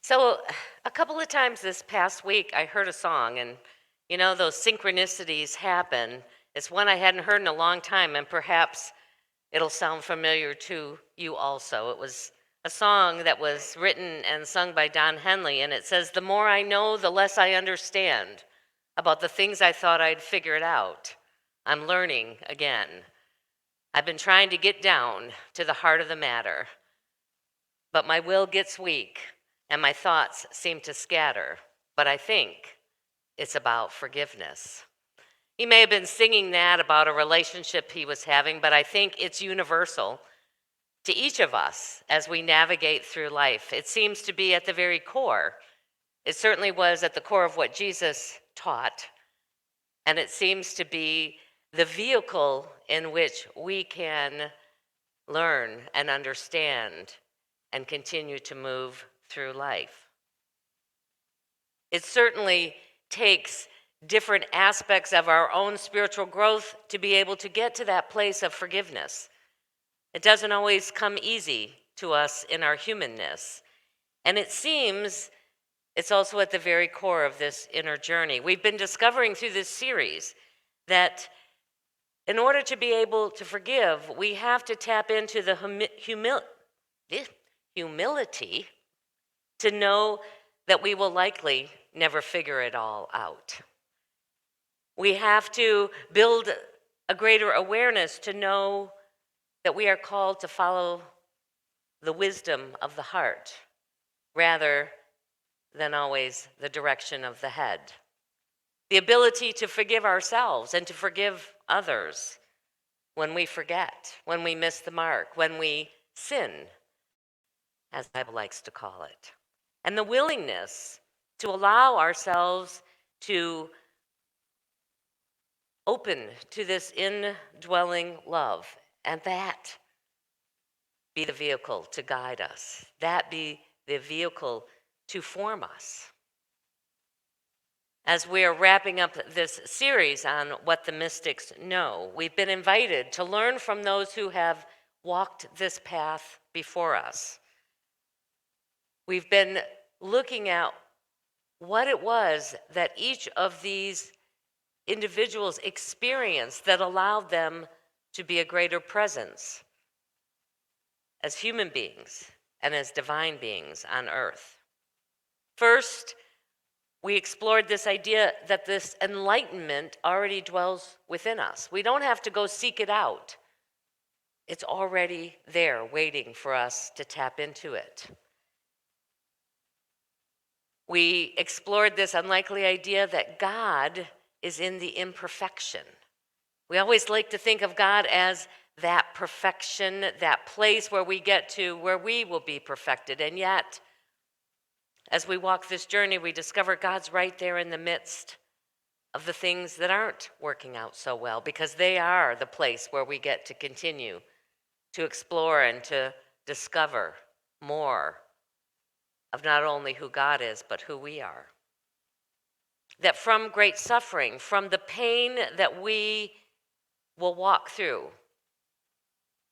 So, a couple of times this past week, I heard a song, and those synchronicities happen. It's one I hadn't heard in a long time, and perhaps it'll sound familiar to you also. It was a song that was written and sung by Don Henley, and it says, "The more I know, the less I understand about the things I thought I'd figured out. I'm learning again. I've been trying to get down to the heart of the matter. But my will gets weak and my thoughts seem to scatter. But I think it's about forgiveness." He may have been singing that about a relationship he was having, but I think it's universal to each of us as we navigate through life. It seems to be at the very core. It certainly was at the core of what Jesus taught, and it seems to be the vehicle in which we can learn and understand and continue to move through life. It certainly takes different aspects of our own spiritual growth to be able to get to that place of forgiveness. It doesn't always come easy to us in our humanness. And it seems it's also at the very core of this inner journey. We've been discovering through this series that in order to be able to forgive, we have to tap into the humility to know that we will likely never figure it all out. We have to build a greater awareness to know that we are called to follow the wisdom of the heart rather than always the direction of the head. The ability to forgive ourselves and to forgive others when we forget, when we miss the mark, when we sin, as the Bible likes to call it. And the willingness to allow ourselves to open to this indwelling love, and that be the vehicle to guide us, that be the vehicle to form us. As we are wrapping up this series on what the mystics know, we've been invited to learn from those who have walked this path before us. We've been looking at what it was that each of these individuals experienced that allowed them to be a greater presence as human beings and as divine beings on earth. First, we explored this idea that this enlightenment already dwells within us. We don't have to go seek it out. It's already there waiting for us to tap into it. We explored this unlikely idea that God is in the imperfection. We always like to think of God as that perfection, that place where we get to where we will be perfected. And yet, as we walk this journey, we discover God's right there in the midst of the things that aren't working out so well, because they are the place where we get to continue to explore and to discover more of not only who God is, but who we are. That from great suffering, from the pain that we will walk through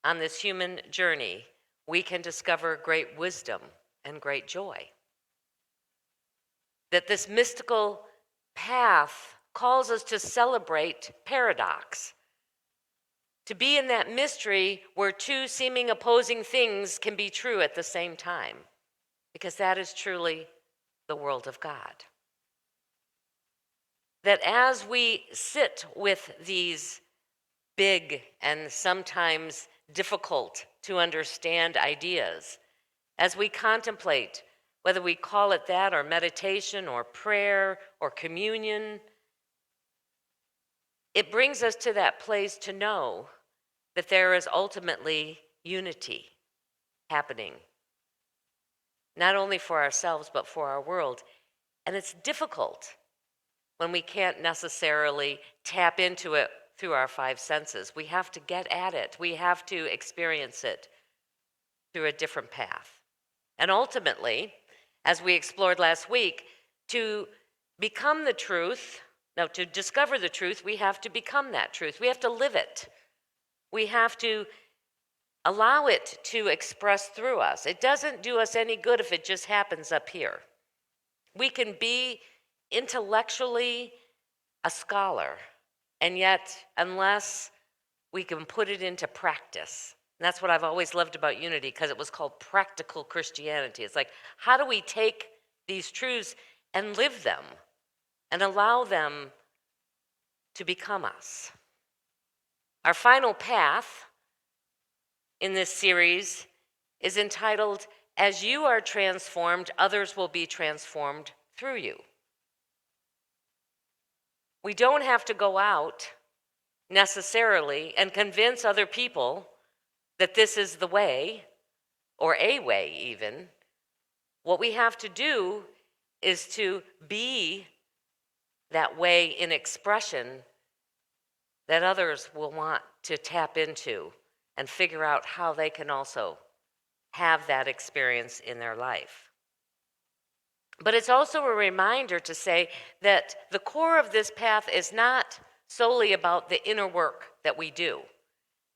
on this human journey, we can discover great wisdom and great joy. That this mystical path calls us to celebrate paradox, to be in that mystery where two seeming opposing things can be true at the same time, because that is truly the world of God. That as we sit with these big and sometimes difficult to understand ideas, as we contemplate, whether we call it that or meditation or prayer or communion, it brings us to that place to know that there is ultimately unity happening, not only for ourselves, but for our world. And it's difficult when we can't necessarily tap into it through our five senses. We have to get at it. We have to experience it through a different path. And ultimately, as we explored last week, to become the truth, now to discover the truth, we have to become that truth. We have to live it. We have to Allow it to express through us. It doesn't do us any good if it just happens up here. We can be intellectually a scholar, and yet, unless we can put it into practice, and that's what I've always loved about Unity, because it was called practical Christianity. It's like, how do we take these truths and live them and allow them to become us? Our final path in this series is entitled, As You Are Transformed, Others Will Be Transformed Through You. We don't have to go out necessarily and convince other people that this is the way, or a way even. What we have to do is to be that way in expression that others will want to tap into and figure out how they can also have that experience in their life. But it's also a reminder to say that the core of this path is not solely about the inner work that we do.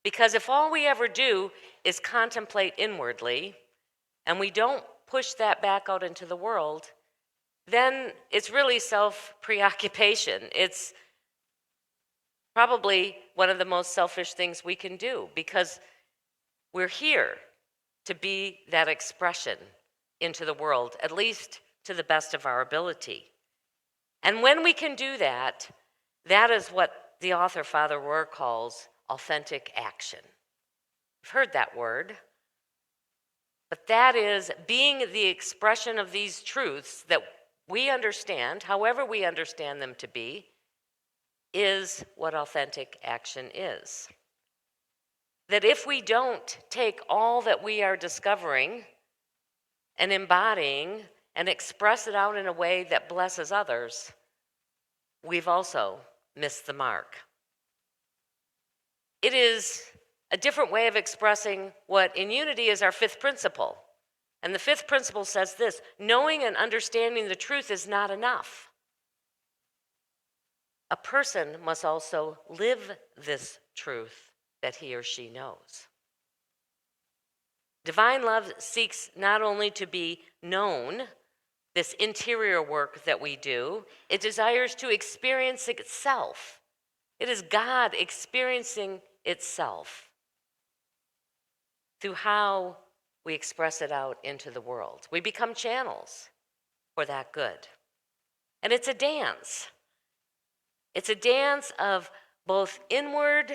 Because if all we ever do is contemplate inwardly, and we don't push that back out into the world, then it's really self-preoccupation. It's probably one of the most selfish things we can do, because we're here to be that expression into the world, at least to the best of our ability. And when we can do that, that is what the author, Father Rohr, calls authentic action. You've heard that word. But that is being the expression of these truths that we understand, however we understand them to be, is what authentic action is. That if we don't take all that we are discovering and embodying and express it out in a way that blesses others, we've also missed the mark. It is a different way of expressing what in Unity is our fifth principle. And the fifth principle says this: knowing and understanding the truth is not enough. A person must also live this truth that he or she knows. Divine love seeks not only to be known, this interior work that we do, it desires to experience itself. It is God experiencing itself through how we express it out into the world. We become channels for that good. And it's a dance. It's a dance of both inward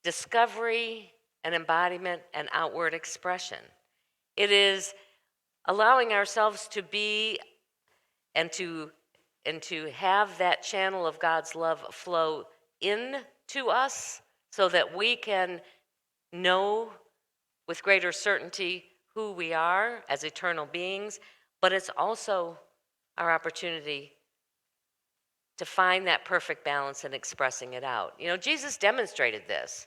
discovery and embodiment and outward expression. It is allowing ourselves to be and to have that channel of God's love flow into us so that we can know with greater certainty who we are as eternal beings, but it's also our opportunity to find that perfect balance in expressing it out. You know, Jesus demonstrated this.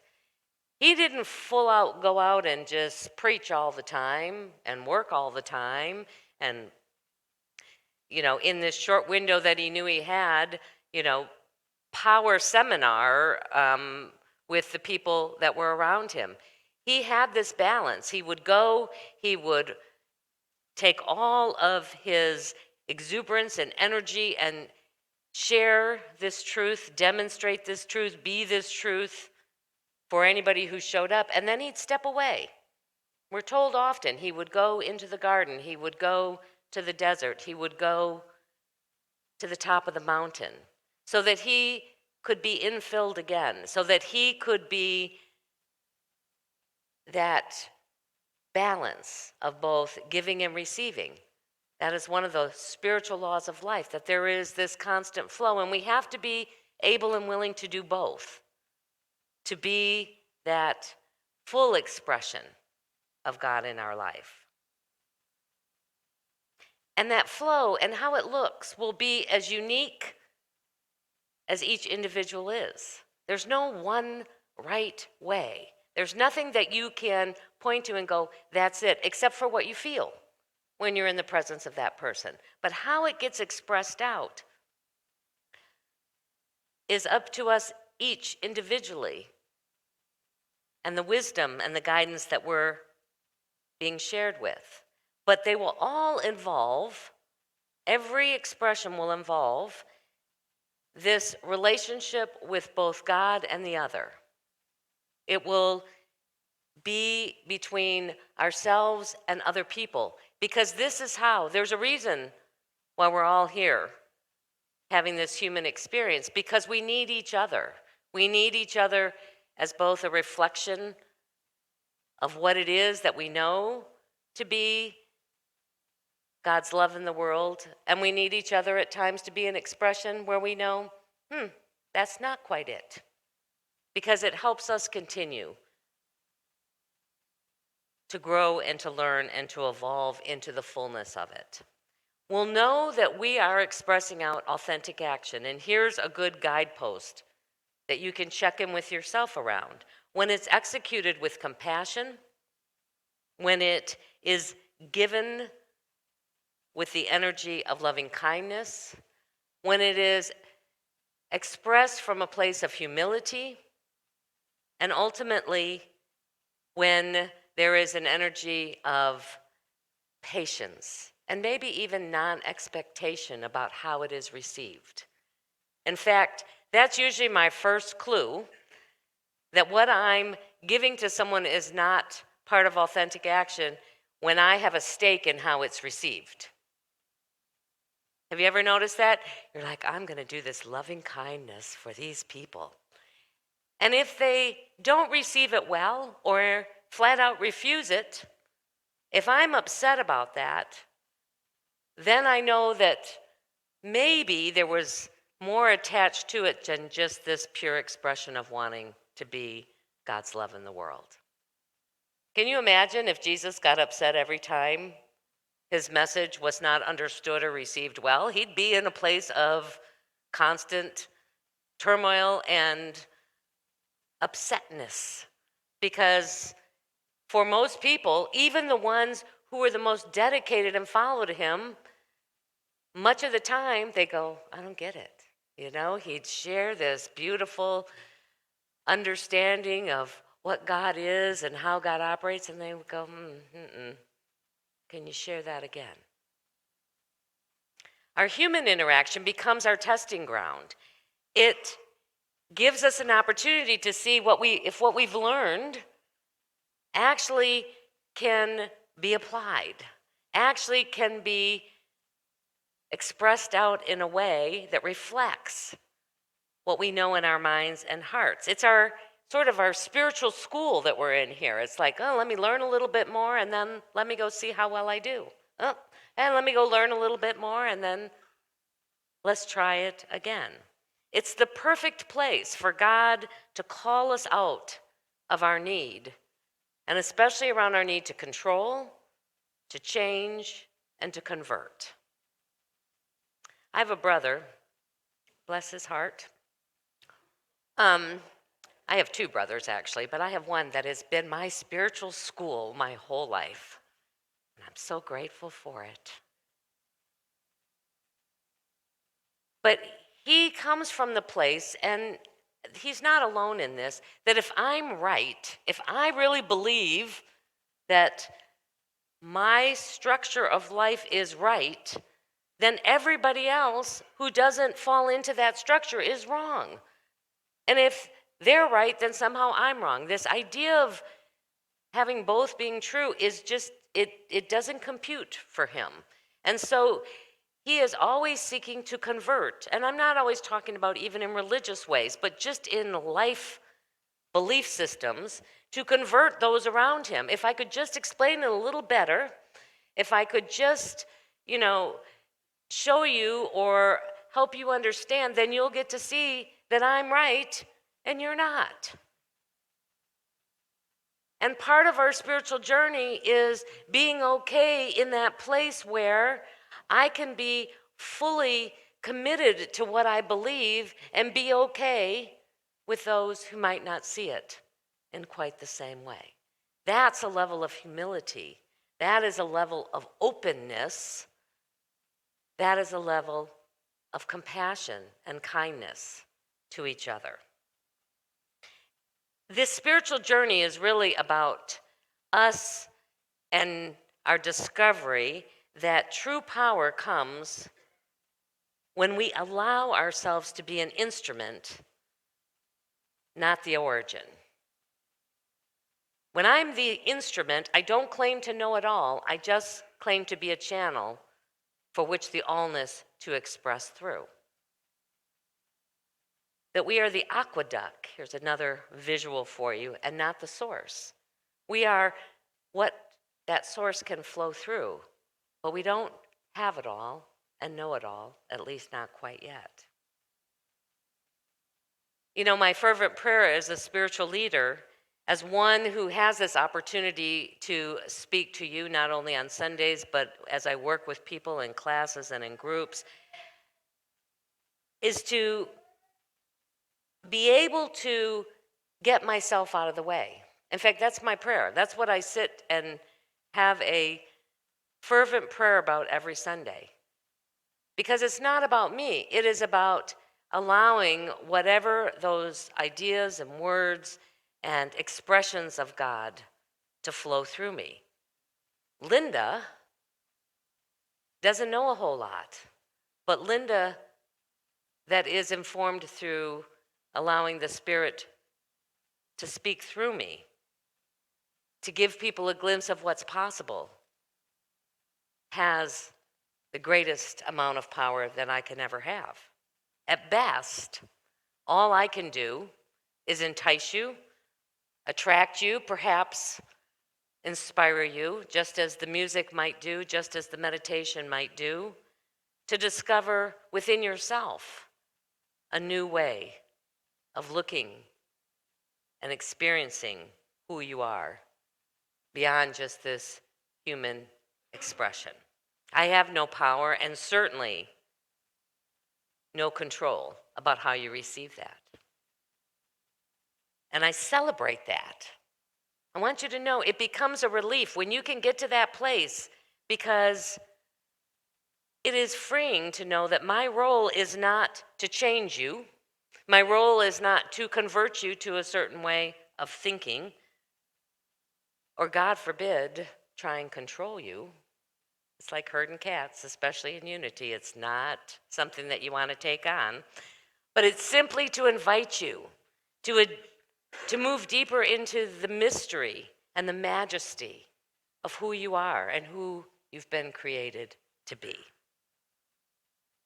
He didn't full out go out and just preach all the time and work all the time and, you know, in this short window that he knew he had, you know, power seminar with the people that were around him. He had this balance. He would go, he would take all of his exuberance and energy and share this truth, demonstrate this truth, be this truth for anybody who showed up, and then he'd step away. We're told often he would go into the garden, he would go to the desert, he would go to the top of the mountain so that he could be infilled again, so that he could be that balance of both giving and receiving. That is one of the spiritual laws of life, that there is this constant flow, and we have to be able and willing to do both, to be that full expression of God in our life. And that flow and how it looks will be as unique as each individual is. There's no one right way. There's nothing that you can point to and go, that's it, except for what you feel when you're in the presence of that person. But how it gets expressed out is up to us each individually and the wisdom and the guidance that we're being shared with. But they will all involve, every expression will involve this relationship with both God and the other. It will be between ourselves and other people, because this is how, there's a reason why we're all here having this human experience, because we need each other. We need each other as both a reflection of what it is that we know to be God's love in the world, and we need each other at times to be an expression where we know, that's not quite it, because it helps us continue to grow and to learn and to evolve into the fullness of it. We'll know that we are expressing out authentic action, and here's a good guidepost that you can check in with yourself around. When it's executed with compassion, when it is given with the energy of loving kindness, when it is expressed from a place of humility, and ultimately when there is an energy of patience and maybe even non-expectation about how it is received. In fact, that's usually my first clue that what I'm giving to someone is not part of authentic action, when I have a stake in how it's received. Have you ever noticed that? You're like, I'm going to do this loving kindness for these people. And if they don't receive it well or flat out refuse it, if I'm upset about that, then I know that maybe there was more attached to it than just this pure expression of wanting to be God's love in the world. Can you imagine if Jesus got upset every time his message was not understood or received well? He'd be in a place of constant turmoil and upsetness, because for most people, even the ones who were the most dedicated and followed him, much of the time they go, I don't get it. You know, he'd share this beautiful understanding of what God is and how God operates, and they would go, can you share that again? Our human interaction becomes our testing ground. It gives us an opportunity to see if what we've learned actually can be applied, actually can be expressed out in a way that reflects what we know in our minds and hearts. It's our sort of our spiritual school that we're in here. It's like, oh, let me learn a little bit more, and then let me go see how well I do. Oh, and let me go learn a little bit more, and then let's try it again. It's the perfect place for God to call us out of our need, and especially around our need to control, to change, and to convert. I have a brother, bless his heart. I have two brothers, actually, but I have one that has been my spiritual school my whole life, and I'm so grateful for it. But he comes from the place, and he's not alone in this, that if I'm right, if I really believe that my structure of life is right, then everybody else who doesn't fall into that structure is wrong. And if they're right, then somehow I'm wrong. This idea of having both being true is just, it doesn't compute for him. And so he is always seeking to convert. And I'm not always talking about even in religious ways, but just in life belief systems, to convert those around him. If I could just explain it a little better, if I could just, show you or help you understand, then you'll get to see that I'm right and you're not. And part of our spiritual journey is being okay in that place where I can be fully committed to what I believe and be okay with those who might not see it in quite the same way. That's a level of humility. That is a level of openness. That is a level of compassion and kindness to each other. This spiritual journey is really about us and our discovery that true power comes when we allow ourselves to be an instrument, not the origin. When I'm the instrument, I don't claim to know it all. I just claim to be a channel for which the allness to express through. That we are the aqueduct, here's another visual for you, and not the source. We are what that source can flow through, but we don't have it all and know it all, at least not quite yet. You know, my fervent prayer as a spiritual leader, as one who has this opportunity to speak to you not only on Sundays, but as I work with people in classes and in groups, is to be able to get myself out of the way. In fact, that's my prayer. That's what I sit and have a fervent prayer about every Sunday. Because it's not about me, it is about allowing whatever those ideas and words and expressions of God to flow through me. Linda doesn't know a whole lot, but Linda, that is informed through allowing the Spirit to speak through me, to give people a glimpse of what's possible, has the greatest amount of power that I can ever have. At best, all I can do is entice you, attract you, perhaps inspire you, just as the music might do, just as the meditation might do, to discover within yourself a new way of looking and experiencing who you are beyond just this human expression. I have no power and certainly no control about how you receive that. And I celebrate that. I want you to know it becomes a relief when you can get to that place, because it is freeing to know that my role is not to change you. My role is not to convert you to a certain way of thinking, or God forbid, try and control you. It's like herding cats, especially in unity. It's not something that you want to take on, but it's simply to invite you to move deeper into the mystery and the majesty of who you are and who you've been created to be.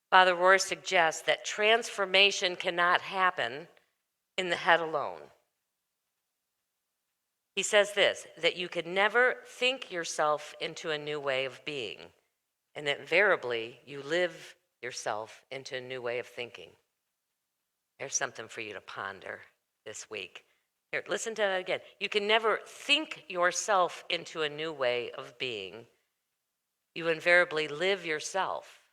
Father Rohr suggests that transformation cannot happen in the head alone. He says this, that you can never think yourself into a new way of being, and invariably you live yourself into a new way of thinking. There's something for you to ponder this week. Here, listen to that again. You can never think yourself into a new way of being. You invariably live yourself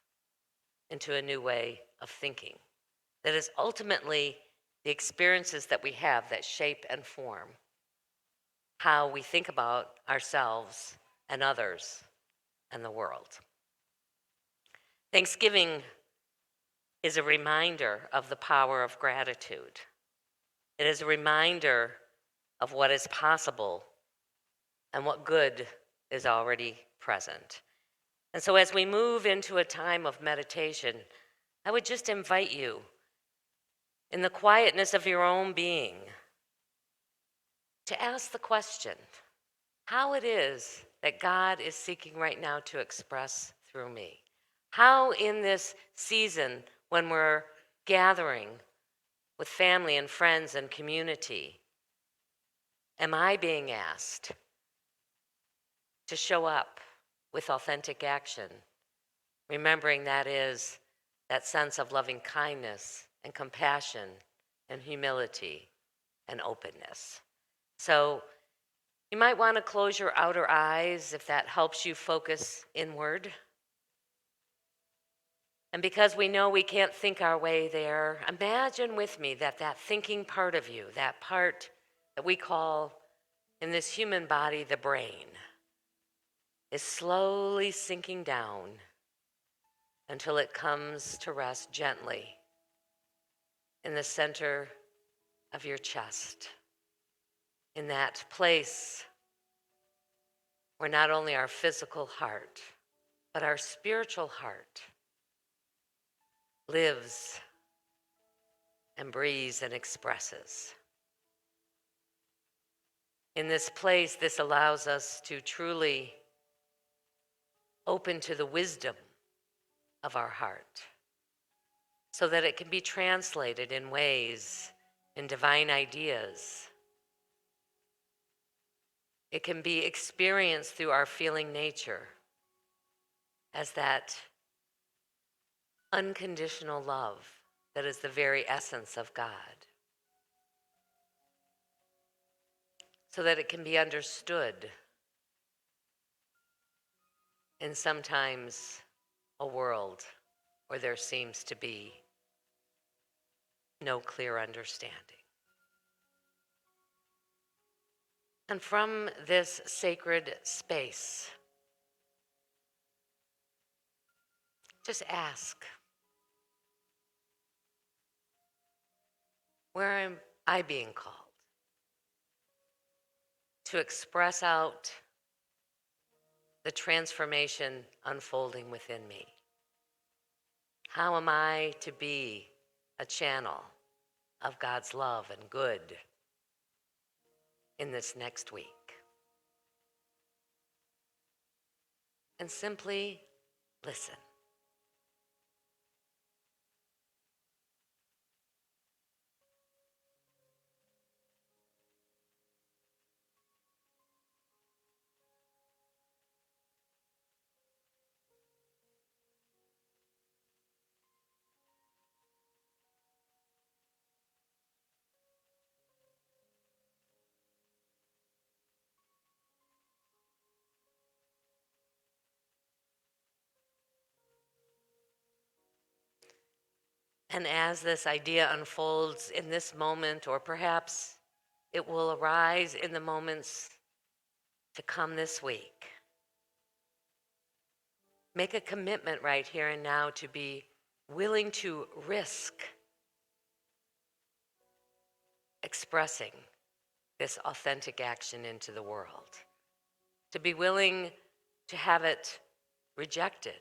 into a new way of thinking. That is ultimately the experiences that we have that shape and form how we think about ourselves and others and the world. Thanksgiving is a reminder of the power of gratitude. It is a reminder of what is possible and what good is already present. And so as we move into a time of meditation, I would just invite you, in the quietness of your own being, to ask the question, how it is that God is seeking right now to express through me. How in this season, when we're gathering with family and friends and community, am I being asked to show up with authentic action, remembering that is that sense of loving kindness and compassion and humility and openness. So you might want to close your outer eyes if that helps you focus inward. And because we know we can't think our way there, imagine with me that that thinking part of you, that part that we call in this human body the brain, is slowly sinking down until it comes to rest gently in the center of your chest. in that place where not only our physical heart, but our spiritual heart lives and breathes and expresses. In this place, this allows us to truly open to the wisdom of our heart so that it can be translated in ways, in divine ideas. It can be experienced through our feeling nature as that unconditional love that is the very essence of God, so that it can be understood in sometimes a world where there seems to be no clear understanding. And from this sacred space, just ask, where am I being called to express out the transformation unfolding within me? How am I to be a channel of God's love and good in this next week? And simply listen. And as this idea unfolds in this moment, or perhaps it will arise in the moments to come this week, make a commitment right here and now to be willing to risk expressing this authentic action into the world, to be willing to have it rejected,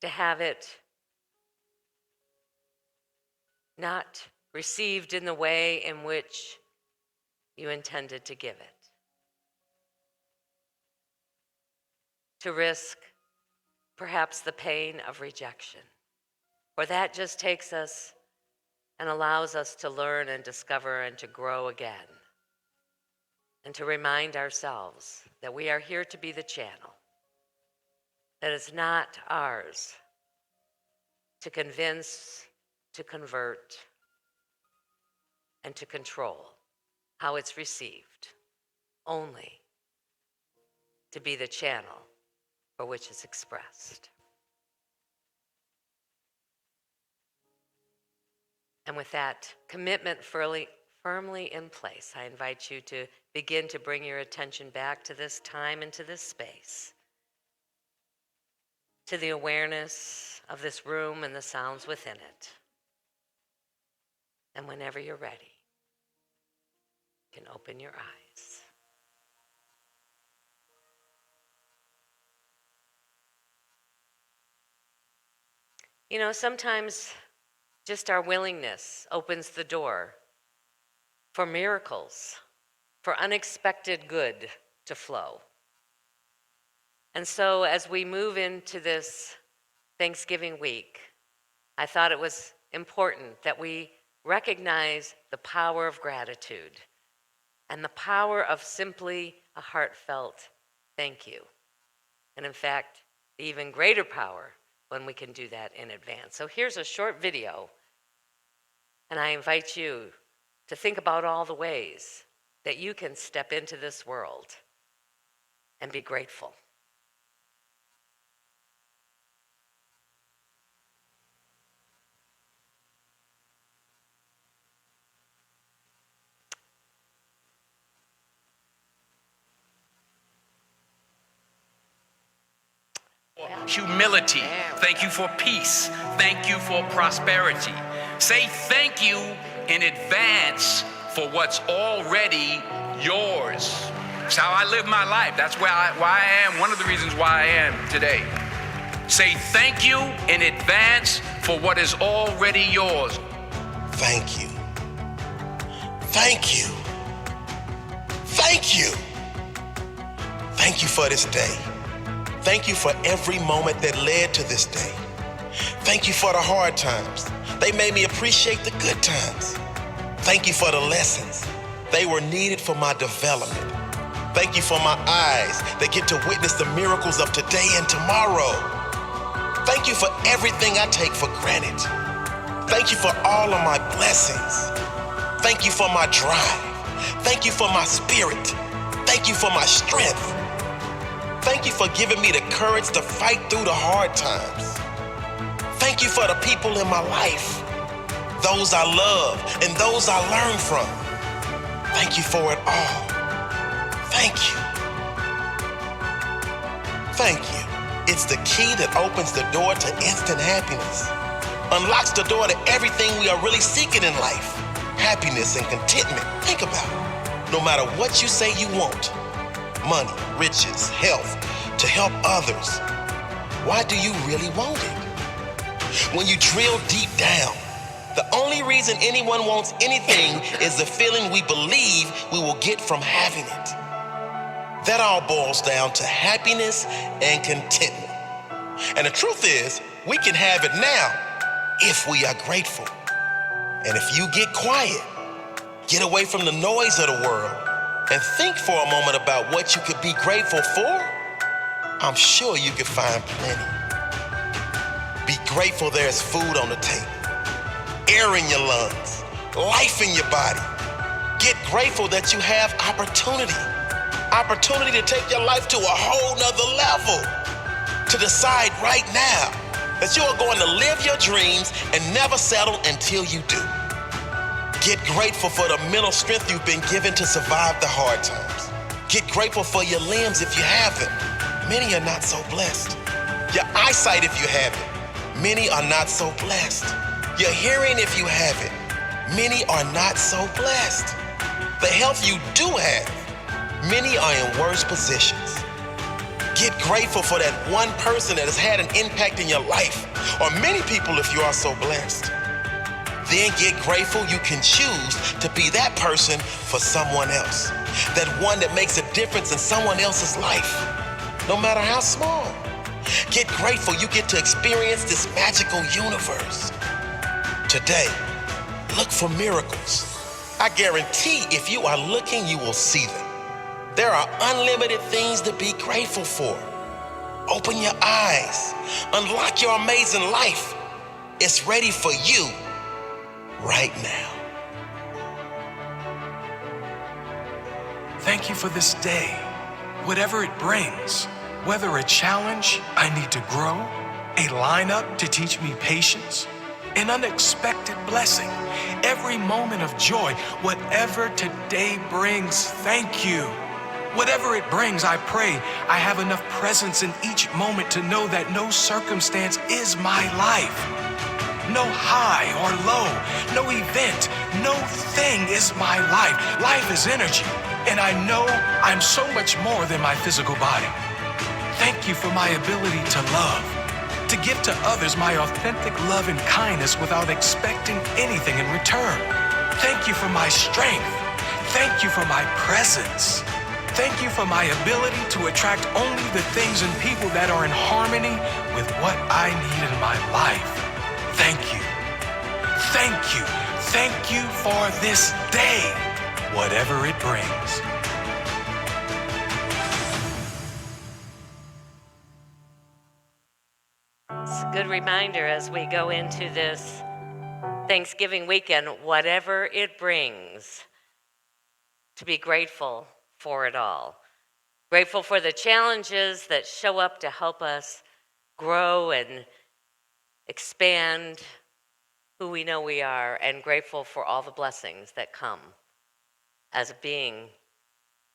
to have it not received in the way in which you intended to give it, to risk perhaps the pain of rejection, for that just takes us and allows us to learn and discover and to grow again, and to remind ourselves that we are here to be the channel, that it's not ours to convince, to convert, and to control how it's received, only to be the channel for which it's expressed. And with that commitment firmly in place, I invite you to begin to bring your attention back to this time and to this space, to the awareness of this room and the sounds within it. And whenever you're ready, you can open your eyes. You know, sometimes just our willingness opens the door for miracles, for unexpected good to flow. And so as we move into this Thanksgiving week, I thought it was important that we recognize the power of gratitude and the power of simply a heartfelt thank you. And in fact, the even greater power when we can do that in advance. So here's a short video, and I invite you to think about all the ways that you can step into this world and be grateful. Humility. Thank you for peace. Thank you for prosperity. Say thank you in advance for what's already yours. That's how I live my life. That's why I am, one of the reasons why I am today. Say thank you in advance for what is already yours. Thank you. Thank you. Thank you. Thank you for this day. Thank you for every moment that led to this day. Thank you for the hard times. They made me appreciate the good times. Thank you for the lessons. They were needed for my development. Thank you for my eyes that get to witness the miracles of today and tomorrow. Thank you for everything I take for granted. Thank you for all of my blessings. Thank you for my drive. Thank you for my spirit. Thank you for my strength. Thank you for giving me the courage to fight through the hard times. Thank you for the people in my life, those I love and those I learn from. Thank you for it all. Thank you. Thank you. It's the key that opens the door to instant happiness, unlocks the door to everything we are really seeking in life, happiness and contentment. Think about it. No matter what you say you want, money, riches, health, to help others, why do you really want it? When you drill deep down, the only reason anyone wants anything is the feeling we believe we will get from having it. That all boils down to happiness and contentment. And the truth is, we can have it now if we are grateful. And if you get quiet, get away from the noise of the world, and think for a moment about what you could be grateful for, I'm sure you could find plenty. Be grateful there's food on the table, air in your lungs, life in your body. Get grateful that you have opportunity to take your life to a whole nother level. To decide right now that you are going to live your dreams and never settle until you do. Get grateful for the mental strength you've been given to survive the hard times. Get grateful for your limbs if you have them. Many are not so blessed. Your eyesight if you have it. Many are not so blessed. Your hearing if you have it. Many are not so blessed. The health you do have, many are in worse positions. Get grateful for that one person that has had an impact in your life, or many people if you are so blessed. Then get grateful you can choose to be that person for someone else. That one that makes a difference in someone else's life, no matter how small. Get grateful you get to experience this magical universe. Today, look for miracles. I guarantee if you are looking, you will see them. There are unlimited things to be grateful for. Open your eyes. Unlock your amazing life. It's ready for you right now. Thank you for this day, whatever it brings. Whether a challenge I need to grow, a lineup to teach me patience, an unexpected blessing, every moment of joy, whatever today brings, thank you. Whatever it brings, I pray I have enough presence in each moment to know that no circumstance is my life. No high or low, no event, no thing is my life. Life is energy, and I know I'm so much more than my physical body. Thank you for my ability to love, to give to others my authentic love and kindness without expecting anything in return. Thank you for my strength. Thank you for my presence. Thank you for my ability to attract only the things and people that are in harmony with what I need in my life. Thank you. Thank you. Thank you for this day, whatever it brings. It's a good reminder as we go into this Thanksgiving weekend, whatever it brings, to be grateful for it all. Grateful for the challenges that show up to help us grow and expand who we know we are, and grateful for all the blessings that come as being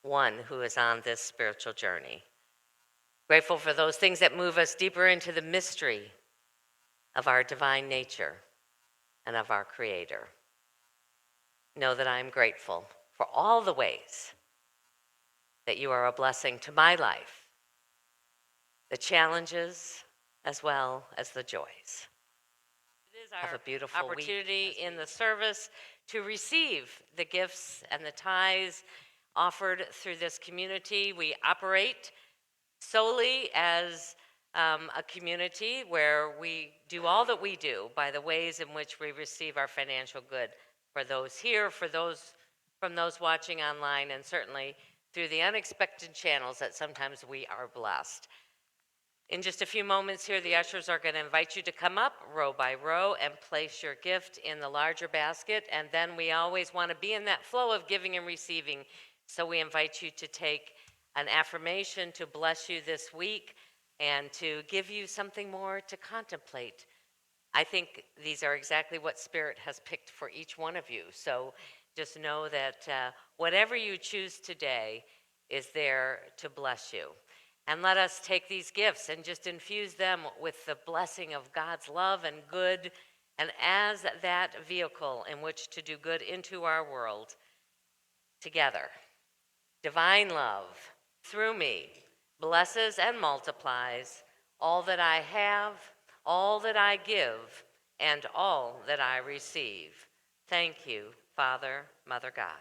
one who is on this spiritual journey. Grateful for those things that move us deeper into the mystery of our divine nature and of our Creator. know that I am grateful for all the ways that you are a blessing to my life, the challenges as well as the joys. It is our opportunity in the service to receive the gifts and the tithes offered through this community. We operate solely as a community where we do all that we do by the ways in which we receive our financial good for those here, for those from those watching online, and certainly through the unexpected channels that sometimes we are blessed. In just a few moments here, the ushers are going to invite you to come up row by row and place your gift in the larger basket. And then we always want to be in that flow of giving and receiving. So we invite you to take an affirmation to bless you this week and to give you something more to contemplate. I think these are exactly what Spirit has picked for each one of you. So just know that whatever you choose today is there to bless you. And let us take these gifts and just infuse them with the blessing of God's love and good, and as that vehicle in which to do good into our world together. Divine love, through me, blesses and multiplies all that I have, all that I give, and all that I receive. Thank you, Father, Mother God.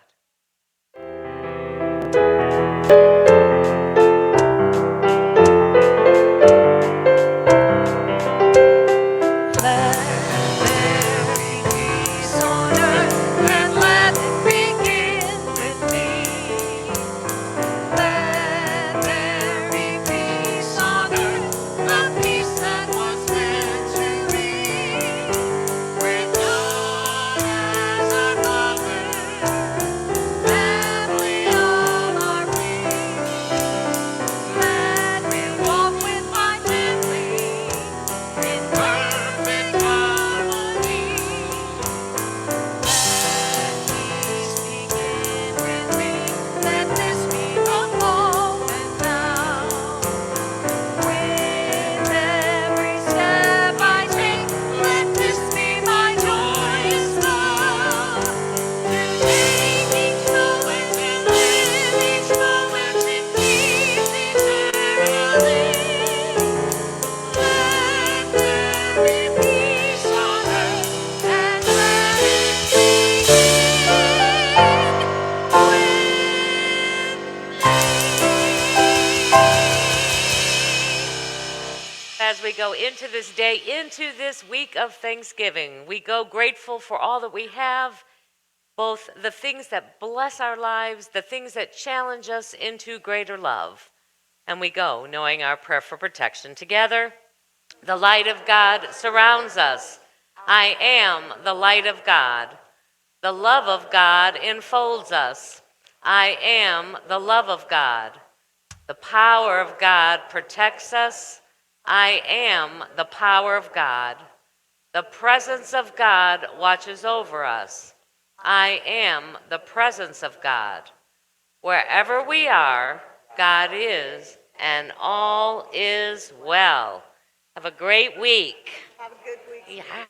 As we go into this day, into this week of Thanksgiving, we go grateful for all that we have, both the things that bless our lives, the things that challenge us into greater love. And we go knowing our prayer for protection together. The light of God surrounds us. I am the light of God. The love of God enfolds us. I am the love of God. The power of God protects us. I am the power of God. The presence of God watches over us. I am the presence of God. Wherever we are, God is, and all is well. Have a great week. Have a good week. Yeah.